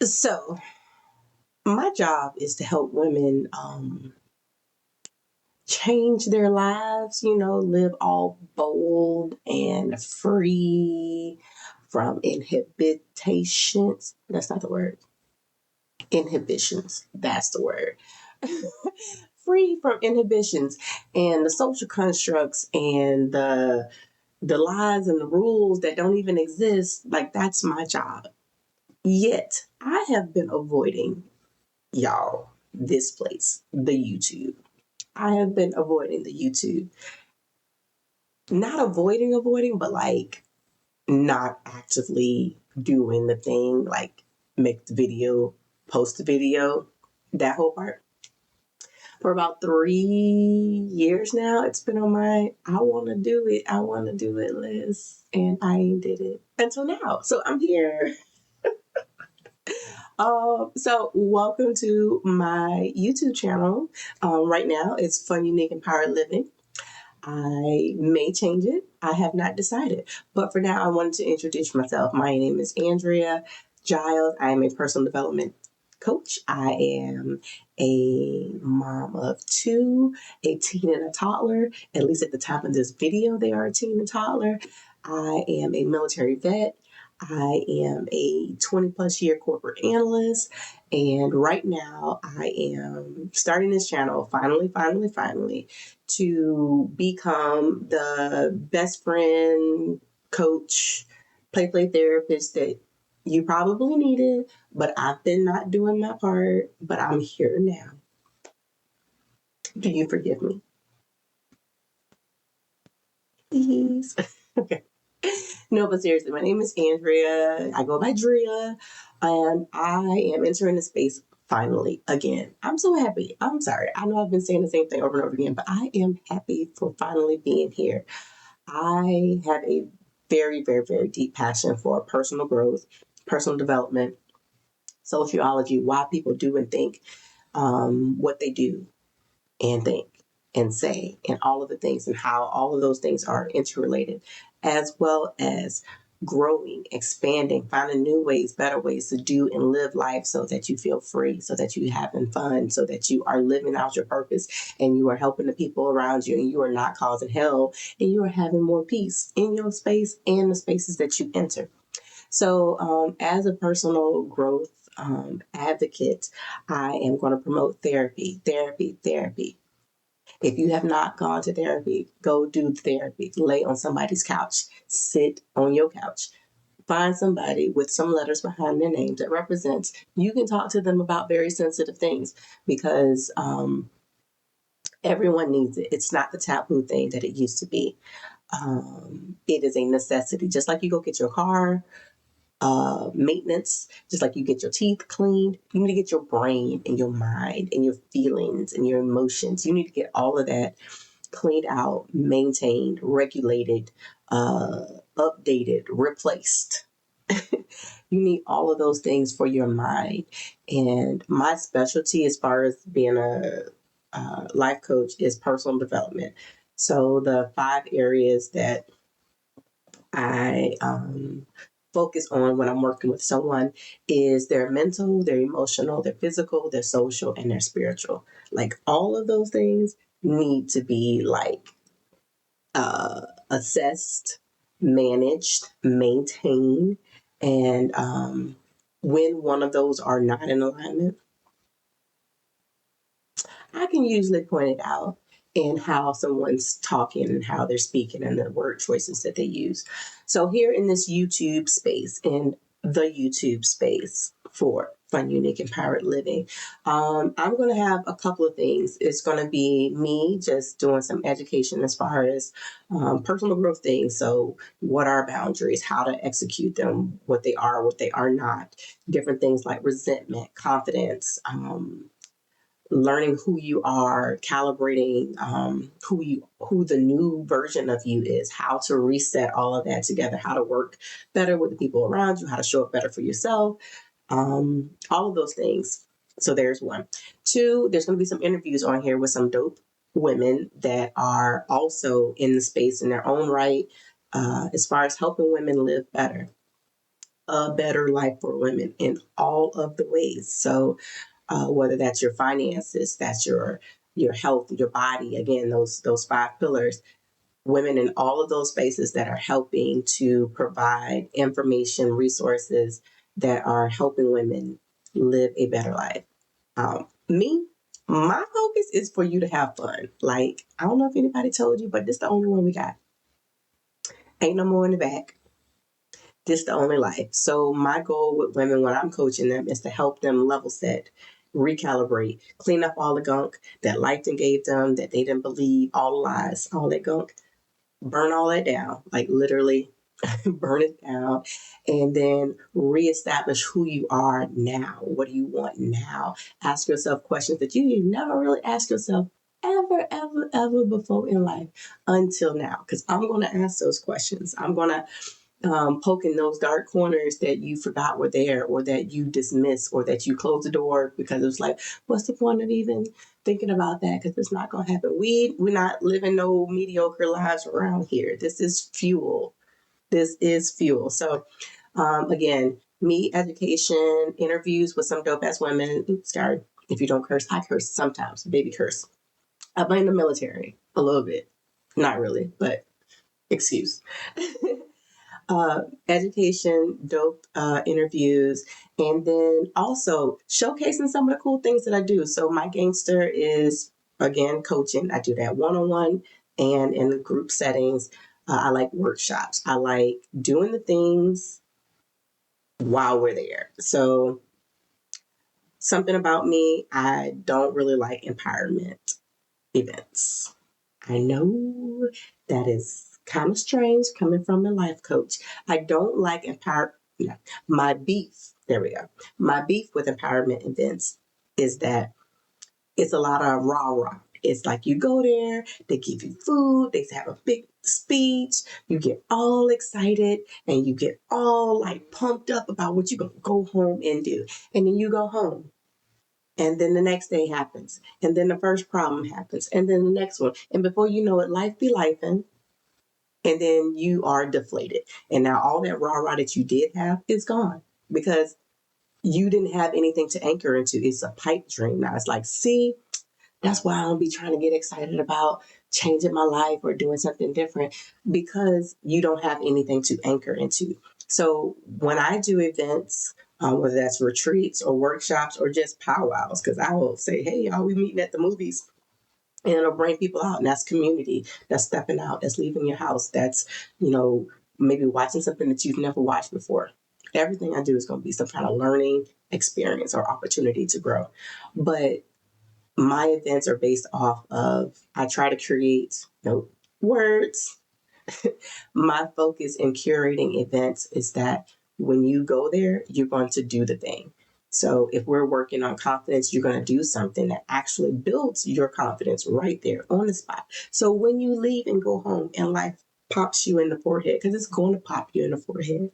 So, my job is to help women change their lives, live all bold and free from inhibitions. That's not the word. Inhibitions. That's the word. Free from inhibitions and the social constructs and the lies and the rules that don't even exist. Like, that's my job. Yet I have been avoiding, y'all, this place, the YouTube. I have been avoiding the YouTube. Not avoiding, but like not actively doing the thing, like make the video, post the video, that whole part. For about 3 years now, it's been on my I want to do it list, and I ain't did it until now. So I'm here. So welcome to my YouTube channel. Right now, it's Fun, Unique, Empowered Living. I may change it. I have not decided. But for now, I wanted to introduce myself. My name is Andrea Giles. I am a personal development coach. I am a mom of two, a teen and a toddler. At least at the time of this video, they are a teen and toddler. I am a military vet. I am a 20 plus year corporate analyst. And right now, I am starting this channel, finally, to become the best friend, coach, play therapist that you probably needed, but I've been not doing my part, but I'm here now. Do you forgive me? Please. Okay. No, but seriously, my name is Andrea. I go by Drea, and I am entering the space finally again. I'm so happy. I'm sorry. I know I've been saying the same thing over and over again, but I am happy for finally being here. I have a very deep passion for personal growth, personal development, sociology, why people do and think what they do and think and say, and all of the things, and how all of those things are interrelated, as well as growing, expanding, finding new ways, better ways to do and live life so that you feel free, so that you having fun, so that you are living out your purpose and you are helping the people around you and you are not causing hell and you are having more peace in your space and the spaces that you enter. So, as a personal growth advocate, I am going to promote therapy. If you have not gone to therapy, go do therapy. Lay on somebody's couch. Sit on your couch. Find somebody with some letters behind their name that represents. You can talk to them about very sensitive things because everyone needs it. It's not the taboo thing that it used to be. It is a necessity. Just like you go get your car maintenance, just like you get your teeth cleaned, you need to get your brain and your mind and your feelings and your emotions. You need to get all of that cleaned out, maintained, regulated, updated, replaced. You need all of those things for your mind. And my specialty, as far as being a life coach, is personal development. So the 5 areas that I focus on when I'm working with someone is their mental, their emotional, their physical, their social, and their spiritual. Like, all of those things need to be like assessed, managed, maintained, and when one of those are not in alignment, I can usually point it out in how someone's talking and how they're speaking and the word choices that they use. So here in this YouTube space, in the YouTube space for Fun, Unique, Empowered Living, I'm going to have a couple of things. It's going to be me just doing some education as far as personal growth things. So what are boundaries, how to execute them, what they are not, different things like resentment, confidence, learning who you are, calibrating who the new version of you is, how to reset all of that together, how to work better with the people around you, how to show up better for yourself, all of those things. So there's one. Two, there's going to be some interviews on here with some dope women that are also in the space in their own right, as far as helping women live better. a better life for women in all of the ways. So whether that's your finances, that's your health, your body, again, those five pillars, women in all of those spaces that are helping to provide information, resources that are helping women live a better life. Me, my focus is for you to have fun. Like, I don't know if anybody told you, but this is the only one we got. Ain't no more in the back. This is the only life. So my goal with women when I'm coaching them is to help them level set, recalibrate, clean up all the gunk that life done gave them, that they didn't believe, all the lies, all that gunk. Burn all that down, like literally burn it down, and then reestablish who you are now. What do you want now? Ask yourself questions that you never really ask yourself ever before in life until now. Because I'm going to ask those questions. I'm going to poke in those dark corners that you forgot were there, or that you dismiss, or that you closed the door because it was like, what's the point of even thinking about that? Because it's not going to happen. We're not living no mediocre lives around here. This is fuel. This is fuel. So again, me, education, interviews with some dope ass women. Oops, sorry. If you don't curse, I curse sometimes. Baby curse. I blame the military a little bit. Not really, but excuse. Education, dope interviews, and then also showcasing some of the cool things that I do. So my gangster is, again, coaching. I do that one-on-one and in the group settings. I like workshops. I like doing the things while we're there. So something about me, I don't really like empowerment events. I know that is kind of strange coming from a life coach. I don't like empower. No, my beef. There we go. My beef with empowerment events is that it's a lot of rah rah. It's like you go there, they give you food, they have a big speech, you get all excited and you get all like pumped up about what you're gonna go home and do. And then you go home. And then the next day happens. And then the first problem happens. And then the next one. And before you know it, life be lifing. And then you are deflated. And now all that rah rah that you did have is gone because you didn't have anything to anchor into. It's a pipe dream. Now it's like, see, that's why I don't be trying to get excited about changing my life or doing something different, because you don't have anything to anchor into. So when I do events, whether that's retreats or workshops or just powwows, because I will say, hey, y'all, we meeting at the movies. And it'll bring people out, and that's community. That's stepping out. That's leaving your house. That's, maybe watching something that you've never watched before. Everything I do is going to be some kind of learning experience or opportunity to grow. But my events are based off of, I try to create, words. My focus in curating events is that when you go there, you're going to do the thing. So if we're working on confidence, you're going to do something that actually builds your confidence right there on the spot. So when you leave and go home and life pops you in the forehead, because it's going to pop you in the forehead.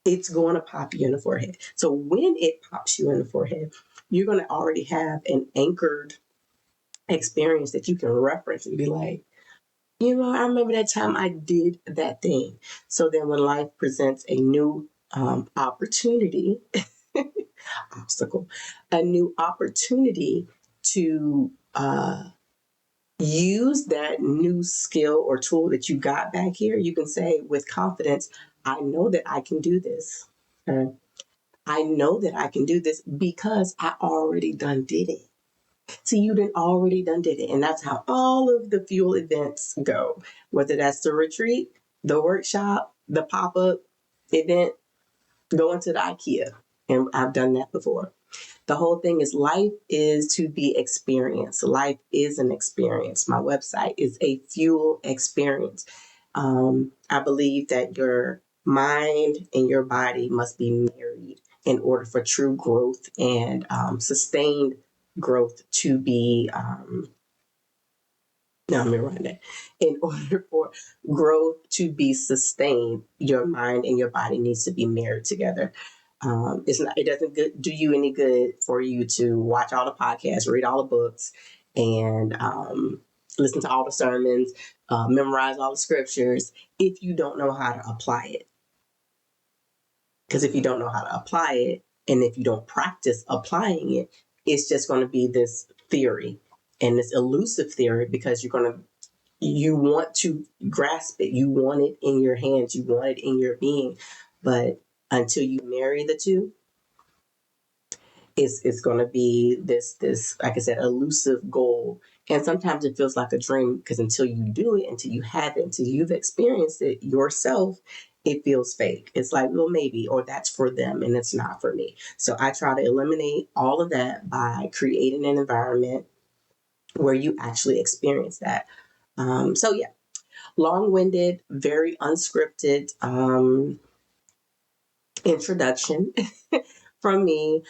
It's going to pop you in the forehead. So when it pops you in the forehead, you're going to already have an anchored experience that you can reference and be like, I remember that time I did that thing. So then when life presents a new opportunity, obstacle, a new opportunity to use that new skill or tool that you got back here, you can say with confidence, I know that I can do this. Okay? I know that I can do this because I already done did it. So you done already done did it. And that's how all of the fuel events go. Whether that's the retreat, the workshop, the pop-up event, going to the IKEA. And I've done that before. The whole thing is life is to be experienced. Life is an experience. My website is a fuel experience. I believe that your mind and your body must be married in order for true growth and sustained growth to be. No, let me run that. In order for growth to be sustained, your mind and your body needs to be married together. It's not. It doesn't do you any good for you to watch all the podcasts, read all the books, and listen to all the sermons, memorize all the scriptures if you don't know how to apply it. Because if you don't know how to apply it, and if you don't practice applying it, it's just going to be this theory and this elusive theory, because you want to grasp it, you want it in your hands, you want it in your being, but until you marry the two, it's going to be this like I said, elusive goal. And sometimes it feels like a dream, because until you do it, until you have it, until you've experienced it yourself, it feels fake. It's like, well, maybe, or that's for them and it's not for me. So I try to eliminate all of that by creating an environment where you actually experience that. So yeah, long-winded, very unscripted introduction from me.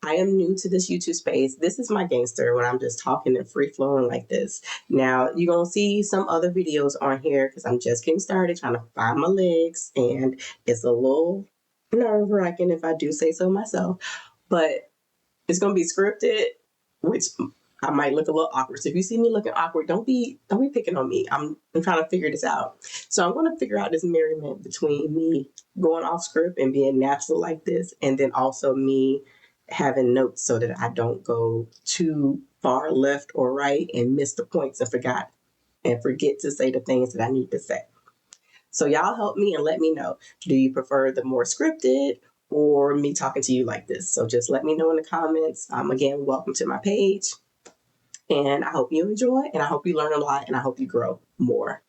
I am new to this YouTube space. This is my gangster when I'm just talking and free flowing like this. Now, you're going to see some other videos on here because I'm just getting started trying to find my legs, and it's a little nerve wracking if I do say so myself. But it's going to be scripted, which I might look a little awkward. So if you see me looking awkward, don't be picking on me. I'm trying to figure this out. So I'm going to figure out this merriment between me going off script and being natural like this, and then also me having notes so that I don't go too far left or right and miss the points and forget to say the things that I need to say. So y'all help me and let me know. Do you prefer the more scripted or me talking to you like this? So just let me know in the comments. Again, welcome to my page. And I hope you enjoy, and I hope you learn a lot, and I hope you grow more.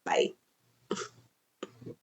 Bye.